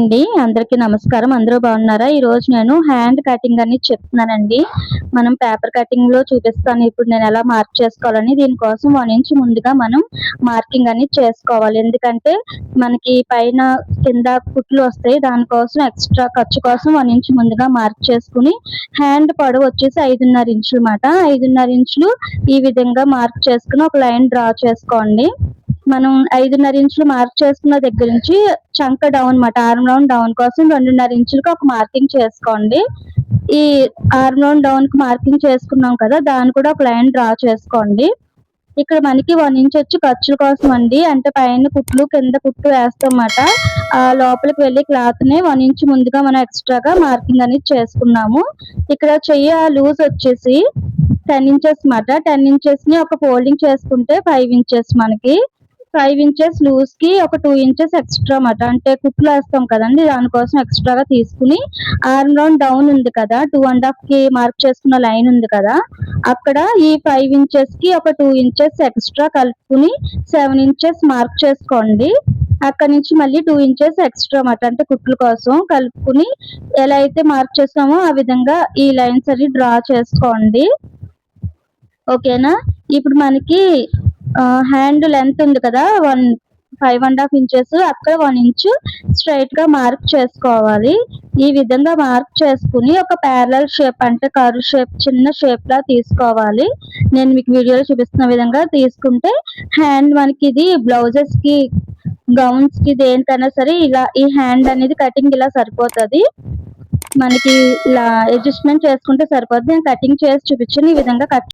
అండి అందరికీ నమస్కారం. అందరూ బాగున్నారా? ఈ రోజు నేను హ్యాండ్ కటింగ్ అని చెప్తున్నానండి. మనం పేపర్ కటింగ్ లో చూపిస్తాను ఇప్పుడు నేను ఎలా మార్క్ చేసుకోవాలని. దీనికోసం 1 ఇంచ్ ముందుగా మనం మార్కింగ్ అనేది చేసుకోవాలి. ఎందుకంటే మనకి పైన కింద కుట్లు వస్తాయి. దానికోసం ఎక్స్ట్రా ఖర్చు కోసం 1 ఇంచ్ ముందుగా మార్క్ చేసుకుని హ్యాండ్ పొడవు వచ్చేసి 5.5 ఇంచులు మాట. 5.5 ఇంచులు ఈ విధంగా మార్క్ చేసుకుని ఒక లైన్ డ్రా చేసుకోండి. మనం 5.5 ఇంచులు మార్క్ చేసుకున్న దగ్గర నుంచి చంక డౌన్ మాట, ఆర్మ్ రౌండ్ డౌన్ కోసం 2.5 ఇంచులకి ఒక మార్కింగ్ చేసుకోండి. ఈ ఆర్మ్ రౌండ్ డౌన్ కి మార్కింగ్ చేసుకున్నాం కదా, దాన్ని కూడా ఒక లైన్ డ్రా చేసుకోండి. ఇక్కడ మనకి 1 ఇంచ్ వచ్చి ఖర్చుల కోసం అండి. అంటే పైన కుట్లు కింద కుట్లు వేస్తామన్నమాట. లోపలికి వెళ్ళి క్లాత్ ని 1 ఇంచ్ ముందుగా మనం ఎక్స్ట్రాగా మార్కింగ్ అనేది చేసుకున్నాము. ఇక్కడ చెయ్యి లూజ్ వచ్చేసి 10 ఇంచెస్ మాట. 10 ఇంచెస్ ని ఒక ఫోల్డింగ్ చేసుకుంటే 5 ఇంచెస్ మనకి. 5 ఇంచెస్ లూజ్ కి ఒక 2 ఇంచెస్ ఎక్స్ట్రా మాట. అంటే కుట్లు వేస్తాం కదండి, దానికోసం ఎక్స్ట్రాగా తీసుకుని ఆర్మ్ రౌండ్ డౌన్ ఉంది కదా, 2.5 కి మార్క్ చేసుకున్న లైన్ ఉంది కదా, అక్కడ ఈ 5 ఇంచెస్ కి ఒక 2 ఇంచెస్ ఎక్స్ట్రా కలుపుకుని 7 ఇంచెస్ మార్క్ చేసుకోండి. అక్కడ నుంచి మళ్ళీ 2 ఇంచెస్ ఎక్స్ట్రా మాట, అంటే కుట్ల కోసం కలుపుకుని ఎలా అయితే మార్క్ చేసామో ఆ విధంగా ఈ లైన్స్ అన్ని డ్రా చేసుకోండి. ఓకేనా? ఇప్పుడు మనకి హ్యాండ్ లెంత్ ఉంది కదా, 5.5 ఇంచెస్, అక్కడ 1 ఇంచు స్ట్రైట్ గా మార్క్ చేసుకోవాలి. ఈ విధంగా మార్క్ చేసుకుని ఒక ప్యారలల్ షేప్, అంటే కర్వ్ షేప్, చిన్న షేప్ లా తీసుకోవాలి. నేను మీకు వీడియోలో చూపిస్తున్న విధంగా తీసుకుంటే హ్యాండ్ మనకి ఇది బ్లౌజెస్ కి, గౌన్స్ కి, దేనికైనా సరే ఇలా ఈ హ్యాండ్ అనేది కటింగ్ ఇలా సరిపోతుంది. మనకి ఇలా అడ్జస్ట్మెంట్ చేసుకుంటే సరిపోతుంది. నేను కటింగ్ చేసి చూపించాను. ఈ విధంగా కట్